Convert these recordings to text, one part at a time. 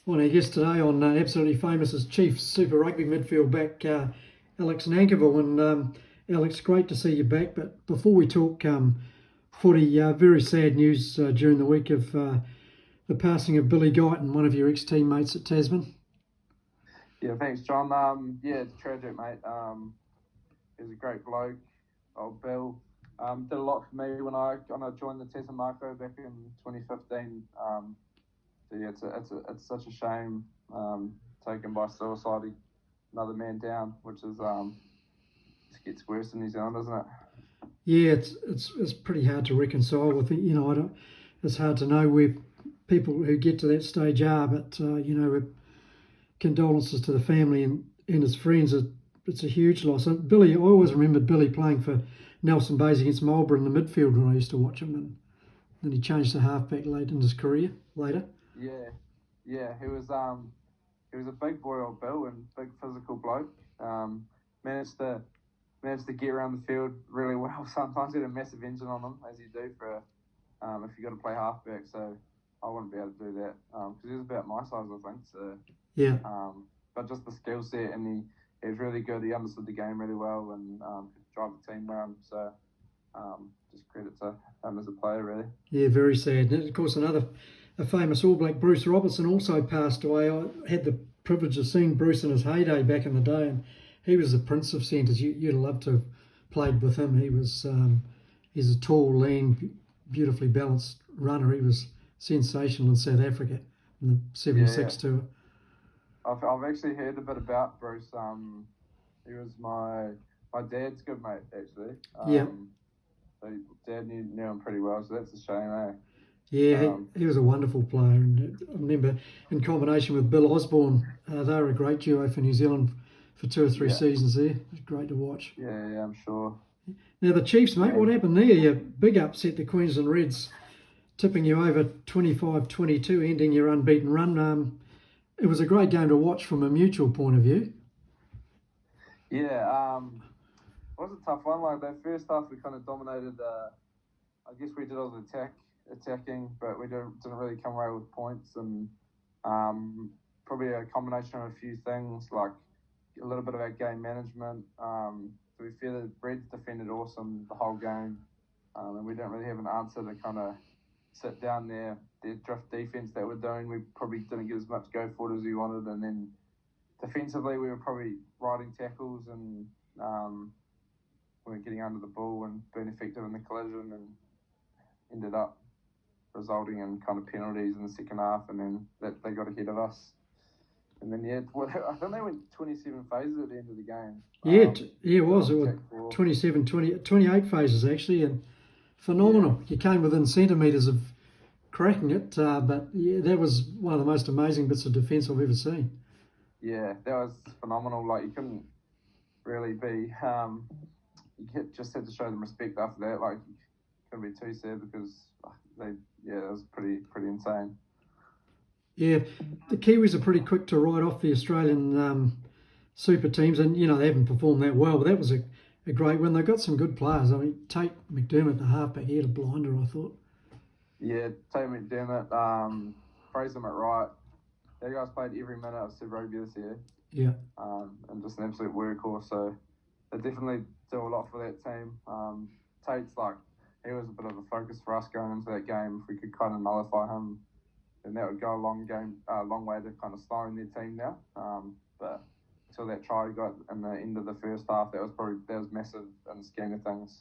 On our guest today on Absolutely Famous is Chief Super Rugby midfield back Alex Nankivell. And Alex, great to see you back. But before we talk footy, very sad news during the week of the passing of Billy Guyton, one of your ex-teammates at Tasman. Yeah, thanks, John. Yeah, it's tragic, mate. He was a great bloke, old Bill. Did a lot for me when I joined the Tasman Marco back in 2015. So yeah, it's such a shame. Taken by suicide, another man down, which is it gets worse in New Zealand, doesn't it? Yeah, it's pretty hard to reconcile with it. It's hard to know where people who get to that stage are, but condolences to the family and his friends. It's a huge loss. And Billy, I always remembered Billy playing for Nelson Bays against Marlborough in the midfield when I used to watch him, and then he changed to halfback late in his career. Later. Yeah, he was a big boy, old Bill, and big physical bloke. Managed to get around the field really well. Sometimes he had a massive engine on him, as you do for if you got to play halfback. So I wouldn't be able to do that because he was about my size, I think. So yeah. But just the skill set, and he was really good. He understood the game really well and could drive the team around. So just credit to him as a player, really. Yeah, very sad. And of course, a famous All Black, Bruce Robertson, also passed away. I had the privilege of seeing Bruce in his heyday back in the day, and he was the prince of centres. You'd have loved to have played with him. He's a tall, lean, beautifully balanced runner. He was sensational in South Africa in the 76 tour. I've actually heard a bit about Bruce. He was my dad's good mate, actually. So Dad knew him pretty well, so that's a shame, eh? Yeah, he was a wonderful player, and I remember in combination with Bill Osborne, they were a great duo for New Zealand for 2 or 3 seasons there. It was great to watch. Yeah, I'm sure. Now the Chiefs, mate, what happened there? You big upset the Queensland Reds, tipping you over 25-22, ending your unbeaten run. It was a great game to watch from a mutual point of view. Yeah, it was a tough one. Like that first half, we kind of dominated. I guess we did all the attacking, but we didn't really come away with points, and probably a combination of a few things, like a little bit of our game management. To be fair, the Reds defended awesome the whole game, and we didn't really have an answer to kind of sit down their drift defense that we're doing. We probably didn't get as much go for it as we wanted, and then defensively we were probably riding tackles and we were getting under the ball and being effective in the collision, and ended up resulting in kind of penalties in the second half, and then they got ahead of us. And then, I think they went 27 phases at the end of the game. It was 27, 20, 28 phases actually, and phenomenal. You came within centimetres of cracking it, but yeah, that was one of the most amazing bits of defence I've ever seen. Yeah, that was phenomenal. Like, you couldn't really be... just had to show them respect after that. Like, you couldn't be too sad because it was pretty insane. Yeah, the Kiwis are pretty quick to write off the Australian super teams, and they haven't performed that well. But that was a great win. They've got some good players. I mean, Tate McDermott, the halfback, he had a blinder, I thought. Yeah, Tate McDermott, Fraser McWright. That guy's played every minute of Super Rugby this year. Yeah. And just an absolute workhorse. So they definitely do a lot for that team. Tate's he was a bit of a focus for us going into that game. If we could kind of nullify him, then that would go a long way to kind of slowing their team down. But until that try got in the end of the first half, that was massive in the scheme of things.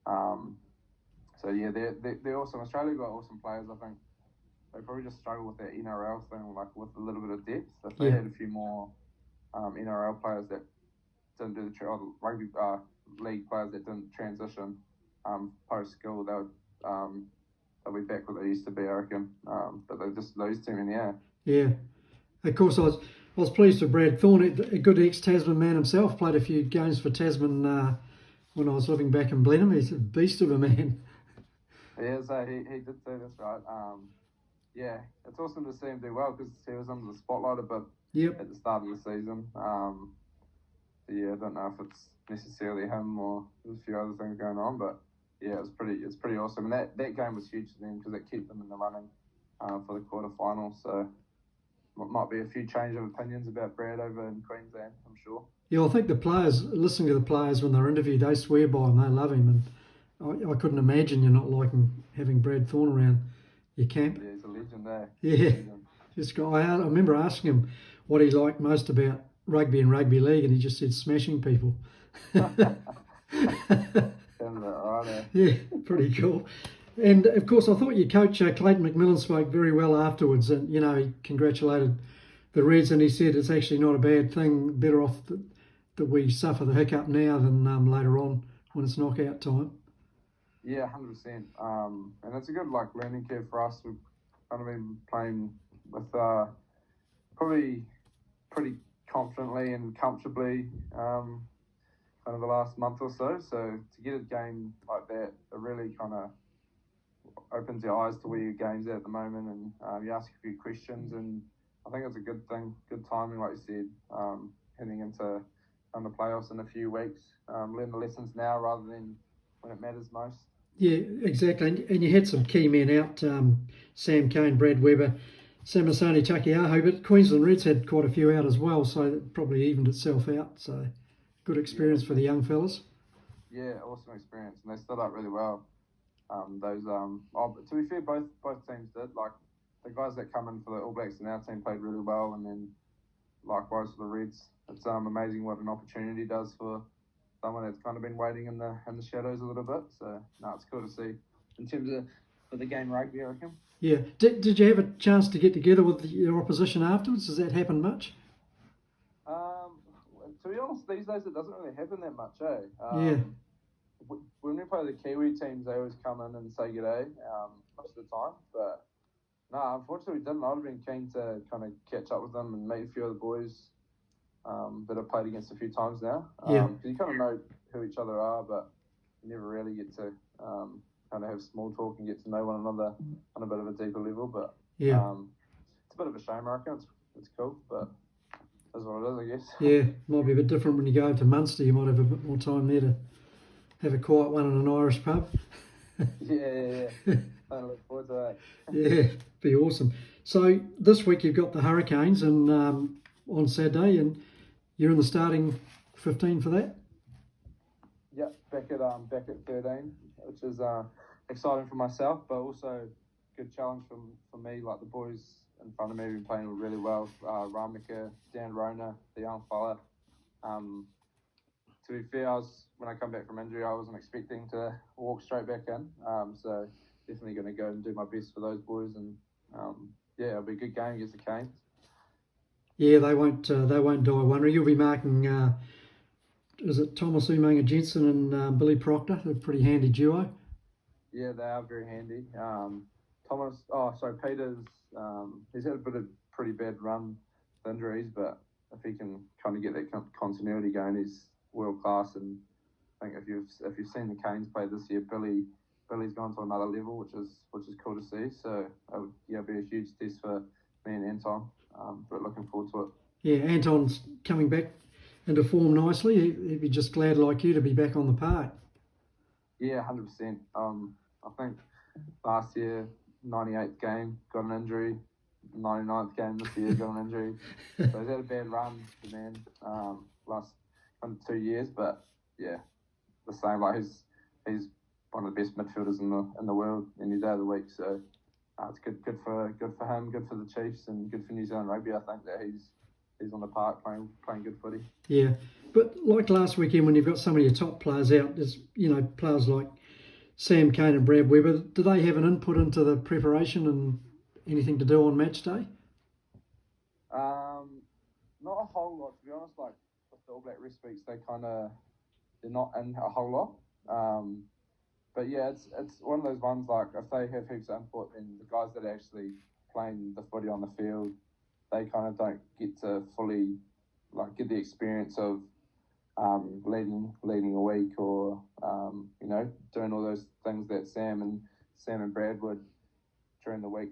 So yeah, they're awesome. Australia got awesome players. I think they probably just struggle with that NRL thing, like with a little bit of depth. If they had a few more NRL players that didn't do the rugby league players that didn't transition post school, they'll be back where they used to be, I reckon. But they just lose too many. Yeah. Of course, I was pleased with Brad Thorne, a good ex-Tasman man himself. Played a few games for Tasman when I was living back in Blenheim. He's a beast of a man. He is. He did say that's right. Yeah, it's awesome to see him do well because he was under the spotlight a bit at the start of the season. I don't know if it's necessarily him or there's a few other things going on, but yeah, it's pretty awesome. And that game was huge for them because it kept them in the running for the quarterfinals. So might be a few change of opinions about Brad over in Queensland, I'm sure. Yeah, I think the players, listening to the players when they're interviewed, they swear by him, they love him, and I couldn't imagine you not liking having Brad Thorne around your camp. Yeah, he's a legend there. Yeah, Legend. I remember asking him what he liked most about rugby and rugby league, and he just said smashing people. Yeah, pretty cool. And of course, I thought your coach Clayton McMillan spoke very well afterwards, and he congratulated the Reds, and he said it's actually not a bad thing. Better off that we suffer the hiccup now than later on when it's knockout time. Yeah, 100%. And it's a good learning curve for us. We've kind of been playing with probably pretty confidently and comfortably kind of the last month or so. So to get a game like that, it really kind of opens your eyes to where your game's at the moment, and you ask a few questions, and I think it's a good thing, good timing, like you said, heading into the playoffs in a few weeks. Learn the lessons now rather than when it matters most. Yeah, exactly. And you had some key men out, Sam Cane, Brad Weber, Samasoni Takiaho, but Queensland Reds had quite a few out as well, so it probably evened itself out. So good experience for the young fellas. Yeah, awesome experience, and they stood up really well. But to be fair, both teams did. The guys that come in for the All Blacks in our team played really well, and then likewise for the Reds. It's amazing what an opportunity does for someone that's kind of been waiting in the shadows a little bit. So it's cool to see in terms of for the game rugby, I reckon. Yeah. Did you have a chance to get together with your opposition afterwards? Does that happen much? To be honest, these days it doesn't really happen that much, Yeah. When we play the Kiwi teams, they always come in and say g'day most of the time. But no, unfortunately we didn't. I'd have been keen to kind of catch up with them and meet a few of the boys that I've played against a few times now. Because you kind of know who each other are, but you never really get to kind of have small talk and get to know one another on a bit of a deeper level. But it's a bit of a shame, I reckon. It's cool, but that's what it is, I guess. Yeah, might be a bit different when you go over to Munster. You might have a bit more time there to have a quiet one in an Irish pub. Yeah. I look forward to that. Yeah, be awesome. So this week you've got the Hurricanes and on Saturday, and you're in the starting 15 for that? Yeah, back at 13, which is exciting for myself, but also a good challenge for me. Like the boys in front of me have been playing really well. Ramika, Dan Rona, the young fella. To be fair, when I come back from injury, I wasn't expecting to walk straight back in. So definitely going to go and do my best for those boys, and it'll be a good game against the Canes. Yeah, they won't die wondering. You'll be marking, is it Thomas Umanga Jensen and Billy Proctor? They're a pretty handy duo. Yeah, they are very handy. Peter's, he's had a bit of pretty bad run with injuries, but if he can kind of get that continuity going, he's world class. And I think if you've seen the Canes play this year, Billy's gone to another level, which is cool to see. So it'll be a huge test for me and Anton. But looking forward to it. Yeah, Anton's coming back into form nicely. He'd be just glad, like you, to be back on the park. Yeah, 100%. I think last year, 98th game, got an injury. 99th game this year, got an injury. So he's had a bad run, the man, last 2 years. But yeah, the same. He's one of the best midfielders in the world any day of the week. So it's good for him, good for the Chiefs, and good for New Zealand rugby. I think that he's on the park playing good footy. Yeah, but like last weekend when you've got some of your top players out, there's players like Sam Cane and Brad Weber. Do they have an input into the preparation and anything to do on match day? Not a whole lot, to be honest. Like with the All Black rest weeks, they're not in a whole lot. But yeah, it's one of those ones, like if they have heaps of input, then the guys that are actually playing the footy on the field, they kind of don't get to fully get the experience of leading a week or doing all those things that Sam and Brad would during the week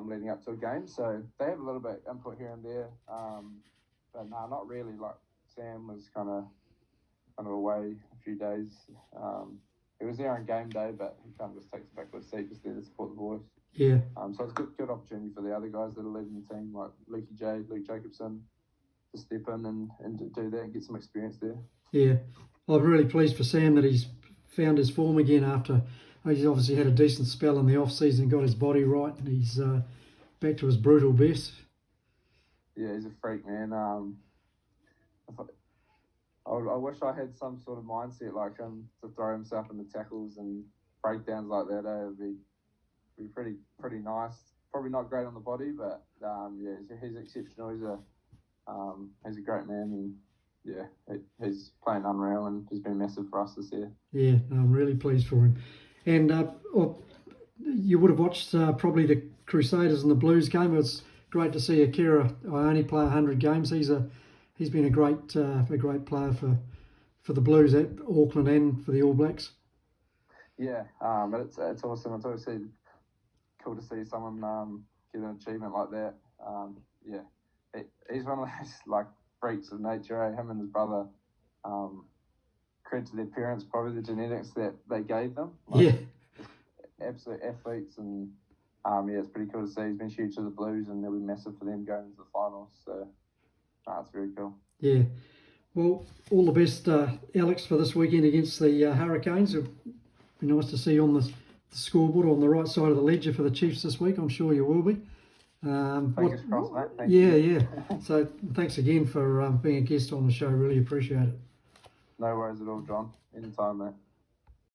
leading up to a game. So they have a little bit input here and there, but no, not really. Like Sam was kind of away a few days. He was there on game day, but he kind of just takes a backwards seat just there to support the boys. Yeah. So it's a good opportunity for the other guys that are leading the team, like Luke Jacobson, to step in and to do that and get some experience there. Yeah. I'm really pleased for Sam that he's found his form again after he's obviously had a decent spell in the off-season, got his body right, and he's back to his brutal best. Yeah, he's a freak, man. I wish I had some sort of mindset like him to throw himself into tackles and breakdowns like that. It would be pretty nice. Probably not great on the body, but yeah, he's exceptional. He's a great man, and yeah, he's playing unreal, and he's been massive for us this year. Yeah, I'm really pleased for him. And you would have watched probably the Crusaders and the Blues game. It was great to see Akira only play 100 games. He's been a great player for the Blues at Auckland and for the All Blacks. Yeah, but it's awesome. It's obviously cool to see someone get an achievement like that. Yeah, he's one of those like freaks of nature. Him and his brother. Credit to their parents, probably the genetics that they gave them. Yeah, absolute athletes, and yeah, it's pretty cool to see. He's been huge to the Blues, and they'll be massive for them going into the finals. So, it's very cool. Yeah. Well, all the best, Alex, for this weekend against the Hurricanes. It'll be nice to see you on the scoreboard on the right side of the ledger for the Chiefs this week. I'm sure you will be. Fingers crossed, mate. Thank you. Yeah. So thanks again for being a guest on the show. Really appreciate it. No worries at all, John. Anytime, mate.